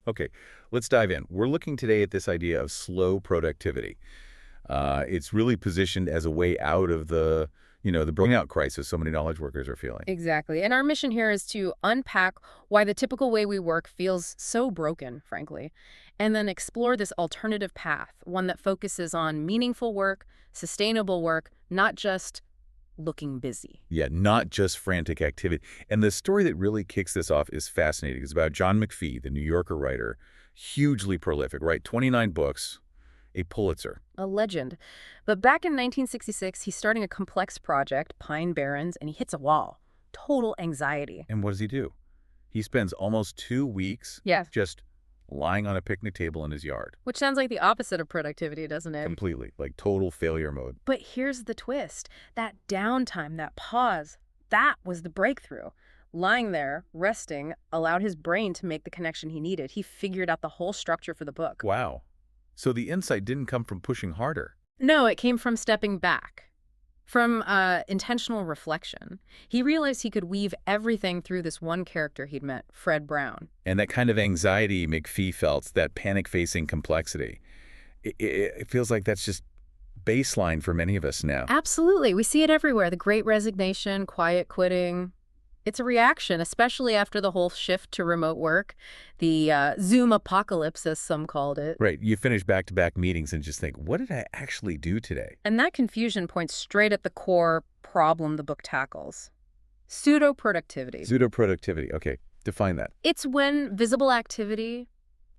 Okay, let's dive in. We're looking today at this idea of slow productivity. It's really positioned as a way out of the burnout crisis so many knowledge workers are feeling. Exactly. And our mission here is to unpack why the typical way we work feels so broken, frankly, and then explore this alternative path, one that focuses on meaningful work, sustainable work, not just looking busy. Yeah, not just frantic activity. And the story that really kicks this off is fascinating. It's about John McPhee, the New Yorker writer, hugely prolific, right? 29 books, a Pulitzer. A legend. But back in 1966, he's starting a complex project, Pine Barrens, and he hits a wall. Total anxiety. And what does he do? He spends almost 2 weeks Yeah. just lying on a picnic table in his yard. Which sounds like the opposite of productivity, doesn't it? Completely, like total failure mode. But here's the twist. That downtime, that pause, that was the breakthrough. Lying there, resting, allowed his brain to make the connection he needed. He figured out the whole structure for the book. Wow. So the insight didn't come from pushing harder. No, it came from stepping back, from intentional reflection. He realized he could weave everything through this one character he'd met, Fred Brown. And that kind of anxiety McPhee felt, that panic-facing complexity, it feels like that's just baseline for many of us now. Absolutely. We see it everywhere. The Great Resignation, quiet quitting. It's a reaction, especially after the whole shift to remote work, the Zoom apocalypse, as some called it. Right, you finish back-to-back meetings and just think, what did I actually do today? And that confusion points straight at the core problem the book tackles. Pseudo-productivity. Pseudo-productivity, okay, define that. It's when visible activity,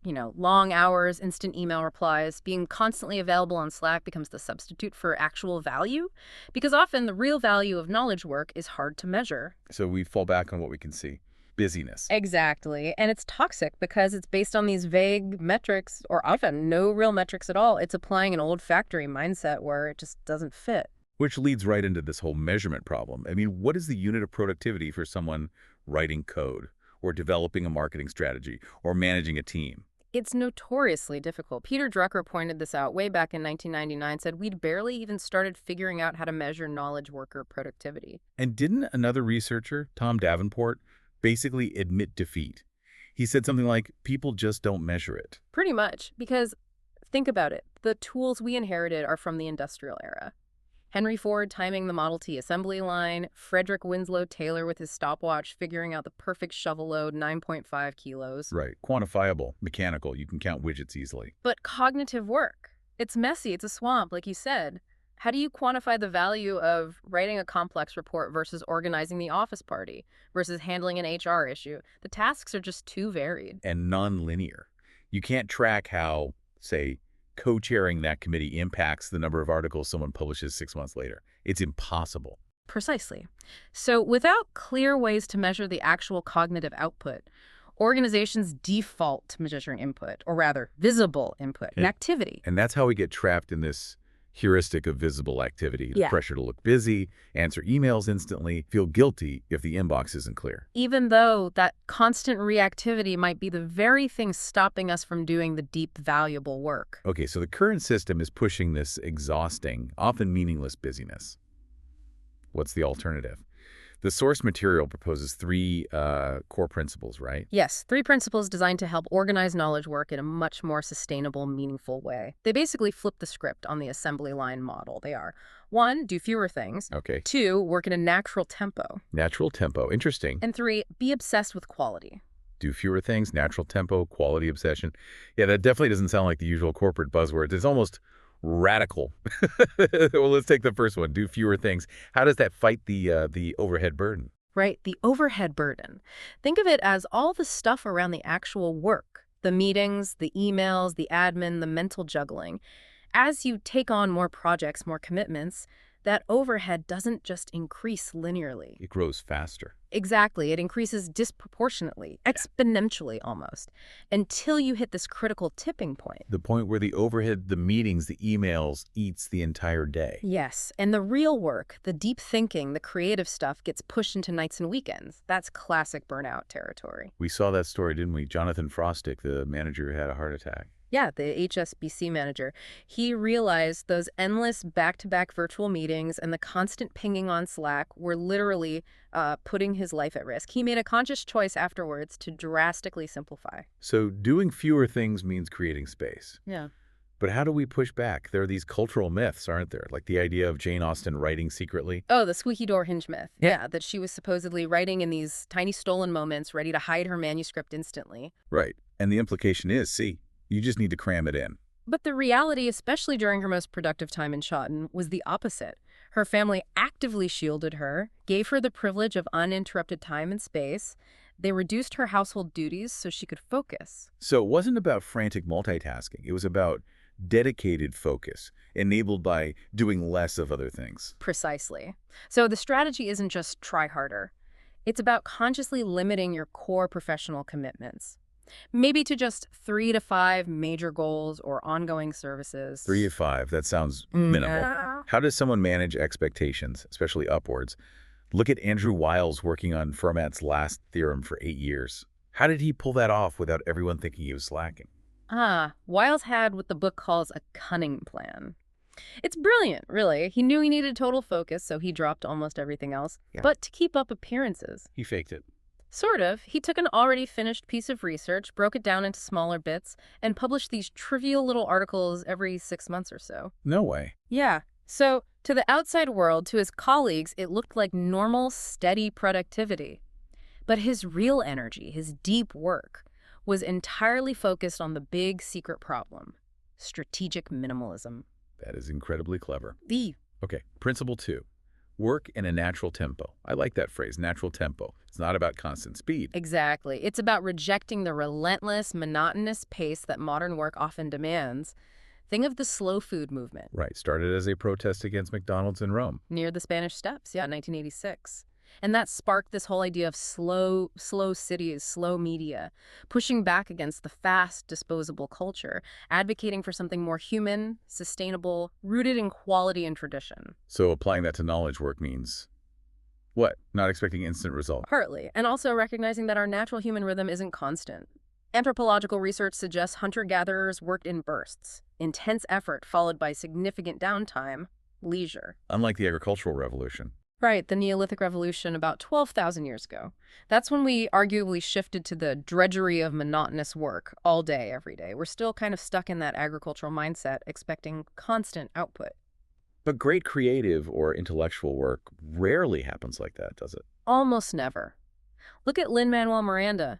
long hours, instant email replies, being constantly available on Slack becomes the substitute for actual value. Because often the real value of knowledge work is hard to measure. So we fall back on what we can see. Busyness. Exactly. And it's toxic because it's based on these vague metrics, or often no real metrics at all. It's applying an old factory mindset where it just doesn't fit. Which leads right into this whole measurement problem. I mean, what is the unit of productivity for someone writing code, or developing a marketing strategy, or managing a team? It's notoriously difficult. Peter Drucker pointed this out way back in 1999, said we'd barely even started figuring out how to measure knowledge worker productivity. And didn't another researcher, Tom Davenport, basically admit defeat? He said something like, people just don't measure it. Pretty much, because think about it. The tools we inherited are from the industrial era. Henry Ford timing the Model T assembly line, Frederick Winslow Taylor with his stopwatch figuring out the perfect shovel load, 9.5 kilos. Right. Quantifiable, mechanical. You can count widgets easily. But cognitive work, it's messy, it's a swamp, like you said. How do you quantify the value of writing a complex report versus organizing the office party versus handling an HR issue? The tasks are just too varied. And non-linear. You can't track how, say, co-chairing that committee impacts the number of articles someone publishes 6 months later. It's impossible. Precisely. So without clear ways to measure the actual cognitive output, organizations default to measuring input, or rather, visible input and activity. And that's how we get trapped in this heuristic of visible activity. The Yeah. pressure to look busy, answer emails instantly, feel guilty if the inbox isn't clear. Even though that constant reactivity might be the very thing stopping us from doing the deep, valuable work. Okay, so the current system is pushing this exhausting, often meaningless busyness. What's the alternative? The source material proposes three core principles, right? Yes, 3 principles designed to help organize knowledge work in a much more sustainable, meaningful way. They basically flip the script on the assembly line model. They are 1, do fewer things. Okay. 2, work in a natural tempo. Natural tempo. Interesting. And 3, be obsessed with quality. Do fewer things, natural tempo, quality obsession. Yeah, that definitely doesn't sound like the usual corporate buzzwords. It's almost radical. Well, let's take the first one, do fewer things. How does that fight the overhead burden? Right, the overhead burden. Think of it as all the stuff around the actual work, the meetings, the emails, the admin, the mental juggling. As you take on more projects, more commitments, that overhead doesn't just increase linearly. It grows faster. Exactly. It increases disproportionately, exponentially almost, until you hit this critical tipping point. The point where the overhead, the meetings, the emails eats the entire day. Yes, and the real work, the deep thinking, the creative stuff gets pushed into nights and weekends. That's classic burnout territory. We saw that story, didn't we? Jonathan Frostick, the manager who had a heart attack. Yeah, the HSBC manager. He realized those endless back-to-back virtual meetings and the constant pinging on Slack were literally putting his life at risk. He made a conscious choice afterwards to drastically simplify. So doing fewer things means creating space. Yeah. But how do we push back? There are these cultural myths, aren't there? Like the idea of Jane Austen writing secretly. Oh, the squeaky door hinge myth. Yeah. Yeah, that she was supposedly writing in these tiny stolen moments, ready to hide her manuscript instantly. Right. And the implication is, see, you just need to cram it in. But the reality, especially during her most productive time in Chawton, was the opposite. Her family actively shielded her, gave her the privilege of uninterrupted time and space. They reduced her household duties so she could focus. So it wasn't about frantic multitasking. It was about dedicated focus, enabled by doing less of other things. Precisely. So the strategy isn't just try harder. It's about consciously limiting your core professional commitments. Maybe to just 3 to 5 major goals or ongoing services. 3 to 5, that sounds minimal. Yeah. How does someone manage expectations, especially upwards? Look at Andrew Wiles working on Fermat's last theorem for 8 years. How did he pull that off without everyone thinking he was slacking? Wiles had what the book calls a cunning plan. It's brilliant, really. He knew he needed total focus, so he dropped almost everything else. Yeah. But to keep up appearances. He faked it. Sort of. He took an already finished piece of research, broke it down into smaller bits, and published these trivial little articles every 6 months or so. No way. Yeah. So, to the outside world, to his colleagues, it looked like normal, steady productivity. But his real energy, his deep work, was entirely focused on the big secret problem: strategic minimalism. That is incredibly clever. The Okay, principle 2. Work in a natural tempo. I like that phrase, natural tempo. It's not about constant speed. Exactly. It's about rejecting the relentless, monotonous pace that modern work often demands. Think of the slow food movement. Right, started as a protest against McDonald's in Rome. Near the Spanish Steps, 1986. And that sparked this whole idea of slow cities, slow media, pushing back against the fast, disposable culture, advocating for something more human, sustainable, rooted in quality and tradition. So applying that to knowledge work means what? Not expecting instant results. Partly, and also recognizing that our natural human rhythm isn't constant. Anthropological research suggests hunter-gatherers worked in bursts, intense effort followed by significant downtime, leisure. Unlike the agricultural revolution. Right, the Neolithic Revolution about 12,000 years ago. That's when we arguably shifted to the drudgery of monotonous work all day, every day. We're still kind of stuck in that agricultural mindset, expecting constant output. But great creative or intellectual work rarely happens like that, does it? Almost never. Look at Lin-Manuel Miranda.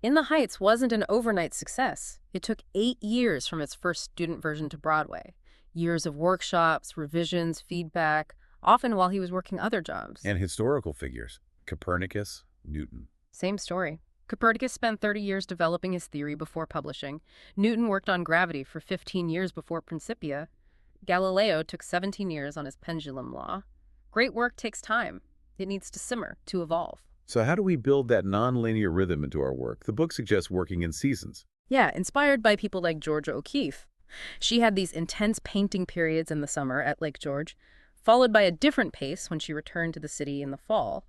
In the Heights wasn't an overnight success. It took 8 years from its first student version to Broadway. Years of workshops, revisions, feedback, often while he was working other jobs. And historical figures. Copernicus, Newton. Same story. Copernicus spent 30 years developing his theory before publishing. Newton worked on gravity for 15 years before Principia. Galileo took 17 years on his pendulum law. Great work takes time. It needs to simmer, to evolve. So how do we build that nonlinear rhythm into our work? The book suggests working in seasons. Yeah, inspired by people like Georgia O'Keeffe. She had these intense painting periods in the summer at Lake George, followed by a different pace when she returned to the city in the fall.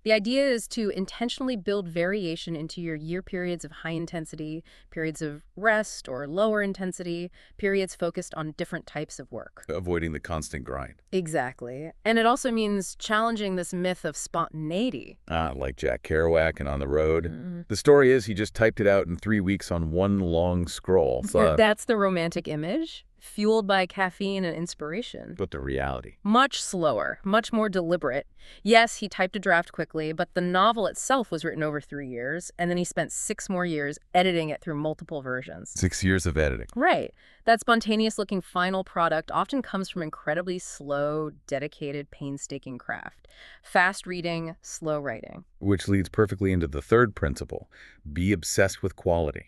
The idea is to intentionally build variation into your year periods of high intensity, periods of rest or lower intensity, periods focused on different types of work. Avoiding the constant grind. Exactly. And it also means challenging this myth of spontaneity. Like Jack Kerouac and On the Road. Mm-hmm. The story is he just typed it out in 3 weeks on one long scroll. That's the romantic image, fueled by caffeine and inspiration. But the reality. Much slower, much more deliberate. Yes, he typed a draft quickly, but the novel itself was written over 3 years, and then he spent 6 more years editing it through multiple versions. 6 years of editing. Right. That spontaneous-looking final product often comes from incredibly slow, dedicated, painstaking craft. Fast reading, slow writing. Which leads perfectly into the third principle. Be obsessed with quality.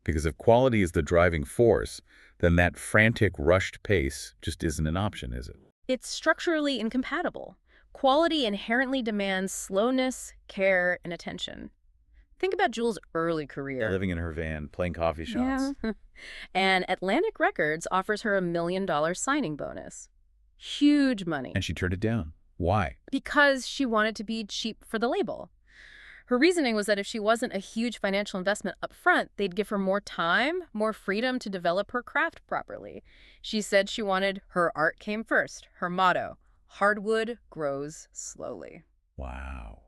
Because if quality is the driving force, then that frantic, rushed pace just isn't an option, is it? It's structurally incompatible. Quality inherently demands slowness, care, and attention. Think about Jules' early career. Living in her van, playing coffee shops. Yeah. And Atlantic Records offers her $1 million signing bonus. Huge money. And she turned it down. Why? Because she wanted to be cheap for the label. Her reasoning was that if she wasn't a huge financial investment up front, they'd give her more time, more freedom to develop her craft properly. She said she wanted her art came first, her motto, hardwood grows slowly. Wow.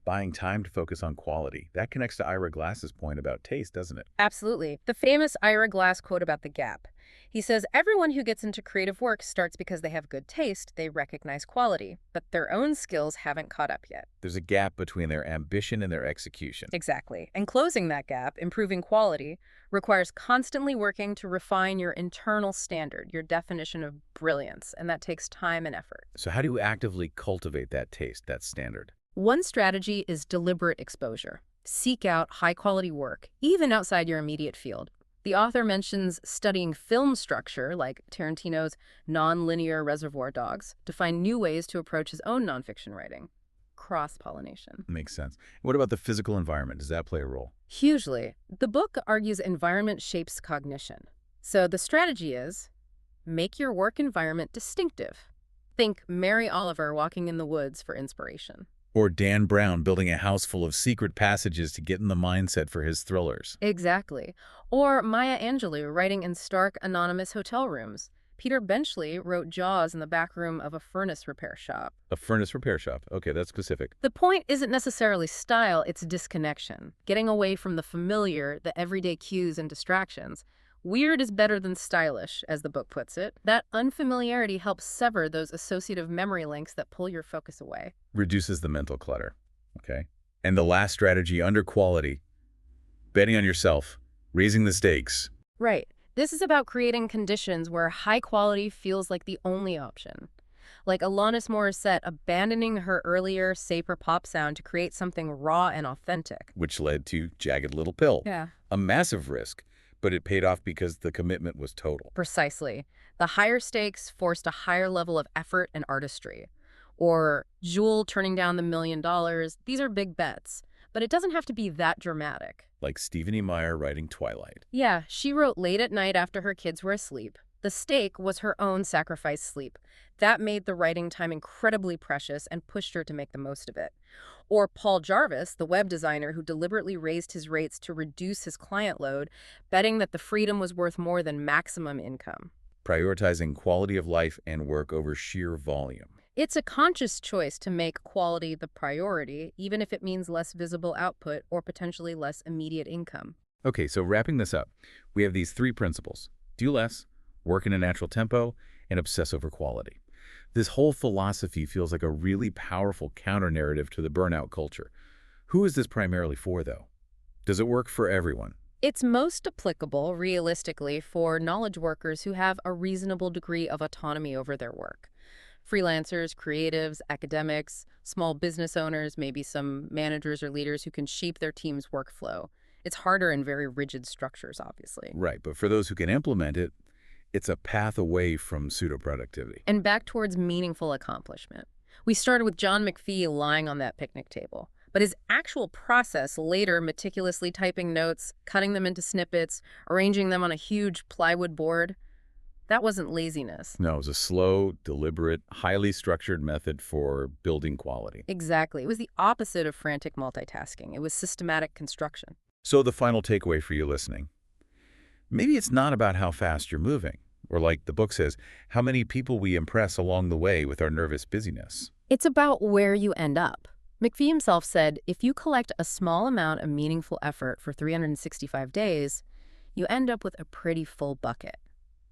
Buying time to focus on quality. That connects to Ira Glass's point about taste, doesn't it? Absolutely. The famous Ira Glass quote about the gap. He says, everyone who gets into creative work starts because they have good taste, they recognize quality, but their own skills haven't caught up yet. There's a gap between their ambition and their execution. Exactly. And closing that gap, improving quality, requires constantly working to refine your internal standard, your definition of brilliance, and that takes time and effort. So how do you actively cultivate that taste, that standard? One strategy is deliberate exposure. Seek out high-quality work, even outside your immediate field. The author mentions studying film structure, like Tarantino's non-linear Reservoir Dogs, to find new ways to approach his own nonfiction writing. Cross-pollination. Makes sense. What about the physical environment? Does that play a role? Hugely. The book argues environment shapes cognition. So the strategy is, make your work environment distinctive. Think Mary Oliver walking in the woods for inspiration. Or Dan Brown building a house full of secret passages to get in the mindset for his thrillers. Exactly. Or Maya Angelou writing in stark, anonymous hotel rooms. Peter Benchley wrote Jaws in the back room of a furnace repair shop. A furnace repair shop. Okay, that's specific. The point isn't necessarily style, it's disconnection. Getting away from the familiar, the everyday cues and distractions. Weird is better than stylish, as the book puts it. That unfamiliarity helps sever those associative memory links that pull your focus away. Reduces the mental clutter. Okay. And the last strategy, under quality, betting on yourself, raising the stakes. Right. This is about creating conditions where high quality feels like the only option. Like Alanis Morissette abandoning her earlier, safer pop sound to create something raw and authentic. Which led to Jagged Little Pill. Yeah. A massive risk, but it paid off because the commitment was total. Precisely. The higher stakes forced a higher level of effort and artistry. Or Jewel turning down the $1 million. These are big bets. But it doesn't have to be that dramatic. Like Stephenie Meyer writing Twilight. Yeah, she wrote late at night after her kids were asleep. The stake was her own sacrificed sleep. That made the writing time incredibly precious and pushed her to make the most of it. Or Paul Jarvis, the web designer who deliberately raised his rates to reduce his client load, betting that the freedom was worth more than maximum income. Prioritizing quality of life and work over sheer volume. It's a conscious choice to make quality the priority, even if it means less visible output or potentially less immediate income. Okay, so wrapping this up, we have these three principles. Do less, work in a natural tempo, and obsess over quality. This whole philosophy feels like a really powerful counter-narrative to the burnout culture. Who is this primarily for, though? Does it work for everyone? It's most applicable, realistically, for knowledge workers who have a reasonable degree of autonomy over their work. Freelancers, creatives, academics, small business owners, maybe some managers or leaders who can shape their team's workflow. It's harder in very rigid structures, obviously. Right, but for those who can implement it, it's a path away from pseudo-productivity. And back towards meaningful accomplishment. We started with John McPhee lying on that picnic table. But his actual process later, meticulously typing notes, cutting them into snippets, arranging them on a huge plywood board, that wasn't laziness. No, it was a slow, deliberate, highly structured method for building quality. Exactly. It was the opposite of frantic multitasking. It was systematic construction. So the final takeaway for you listening. Maybe it's not about how fast you're moving, or like the book says, how many people we impress along the way with our nervous busyness. It's about where you end up. McPhee himself said, if you collect a small amount of meaningful effort for 365 days, you end up with a pretty full bucket.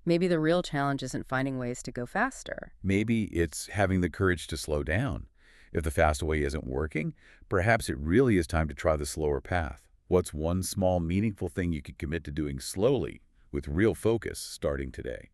Maybe the real challenge isn't finding ways to go faster. Maybe it's having the courage to slow down. If the fast way isn't working, perhaps it really is time to try the slower path. What's one small, meaningful thing you could commit to doing slowly, with real focus, starting today?